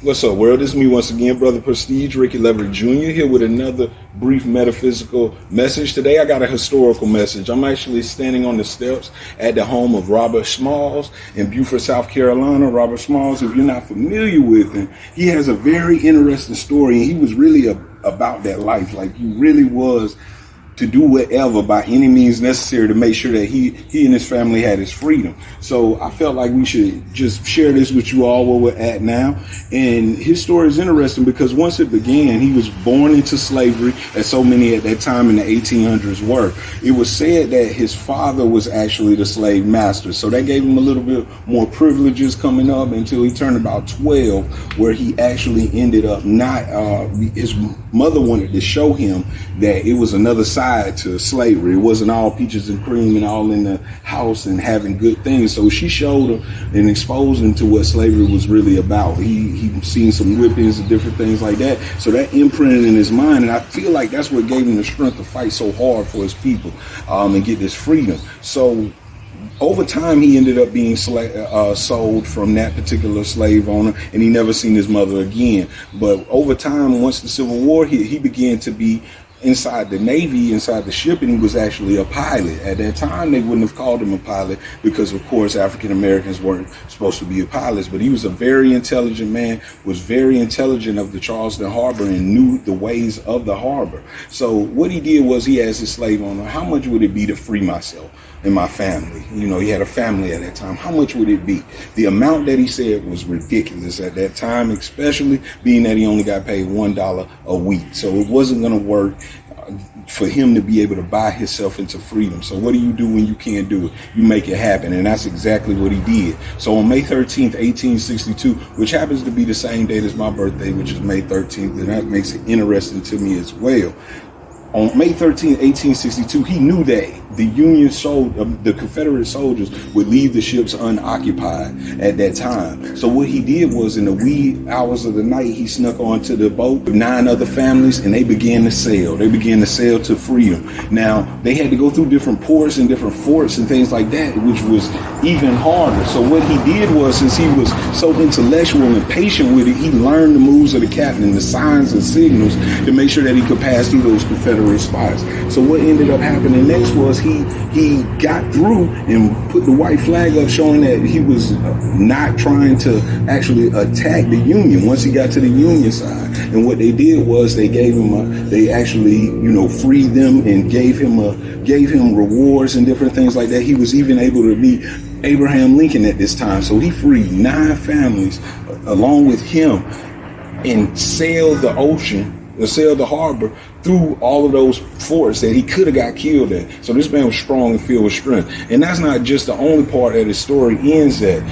What's up, world? This is me once again, Brother Prestige Leverett Jr. here with another brief metaphysical message. Today I got a historical message. I'm actually standing on the steps at the home of Robert Smalls in Beaufort, South Carolina. Robert Smalls, if you're not familiar with him, he has a very interesting story, and he was really about that life. Like, he really was to do whatever by any means necessary to make sure that he and his family had his freedom. So I felt like we should just share this with you all where we're at now. And his story is interesting because once it began, he was born into slavery, as so many at that time in the 1800s were. It was said that his father was actually the slave master. So that gave him a little bit more privileges coming up until he turned about 12, where he actually ended up not, his mother wanted to show him that it was another side to slavery. It wasn't all peaches and cream and all in the house and having good things. So she showed him and exposed him to what slavery was really about. He seen some whippings and different things like that. So that imprinted in his mind, and I feel like that's what gave him the strength to fight so hard for his people and get this freedom. So over time, he ended up being sold from that particular slave owner, and he never seen his mother again. But over time, once the Civil War hit, he began to be inside the Navy, inside the ship, and he was actually a pilot. At that time, they wouldn't have called him a pilot because, of course, African Americans weren't supposed to be pilots. But he was a very intelligent man, was very intelligent of the Charleston harbor, and knew the ways of the harbor. So what he did was he asked his slave owner, how much would it be to free myself and my family? You know, he had a family at that time. How much would it be? The amount that he said was ridiculous at that time, especially being that he only got paid $1 a week. So it wasn't going to work for him to be able to buy himself into freedom. So what do you do when you can't do it? You make it happen. And that's exactly what he did. So on May 13th, 1862, which happens to be the same date as my birthday, which is May 13th, and that makes it interesting to me as well. On May 13, 1862, he knew that the Confederate soldiers would leave the ships unoccupied at that time. So what he did was, in the wee hours of the night, he snuck onto the boat with 9 other families, and they began to sail. They began to sail to freedom. Now, they had to go through different ports and different forts and things like that, which was even harder. So what he did was, since he was so intellectual and patient with it, he learned the moves of the captain, the signs and signals, to make sure that he could pass through those Confederate spots. So what ended up happening next was he got through and put the white flag up, showing that he was not trying to actually attack the Union once he got to the Union side. And what they did was they gave him they actually, freed them and gave him rewards and different things like that. He was even able to meet Abraham Lincoln at this time. So he freed 9 families along with him and sailed the ocean, sailed the harbor through all of those forts that he could have got killed at. So this man was strong and filled with strength. And that's not just the only part that his story ends at.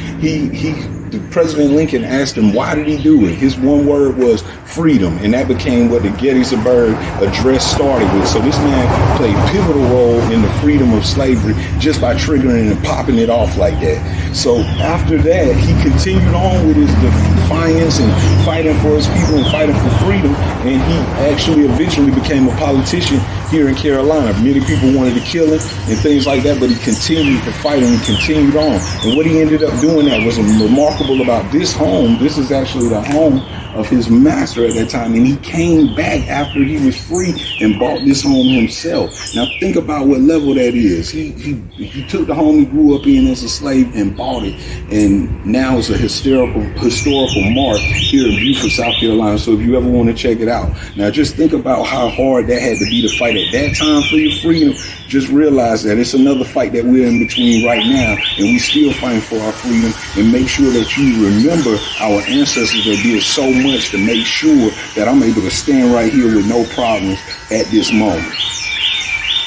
President Lincoln asked him, why did he do it? His one word was freedom. And that became what the Gettysburg Address started with. So this man played a pivotal role in the freedom of slavery just by triggering and popping it off like that. So after that, he continued on with his defiance and fighting for his people and fighting for freedom. And he actually eventually became a politician here in Carolina. Many people wanted to kill him and things like that, but he continued to fight and he continued on. And what he ended up doing that was remarkable about this home. This is actually the home of his master at that time, and he came back after he was free and bought this home himself. Now think about what level that is. He took the home he grew up in as a slave and bought it, and now it's a historical mark here in Beaufort, South Carolina. So if you ever want to check it out, now just think about how hard that had to be to fight at that time for your freedom. Just realize that it's another fight that we're in between right now, and we still fighting for our freedom. And make sure that you remember our ancestors that did so much to make sure that I'm able to stand right here with no problems at this moment.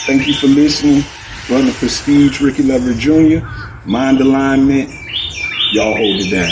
Thank you for listening. Brother Prestige Leverett Jr. Mind alignment. Y'all hold it down.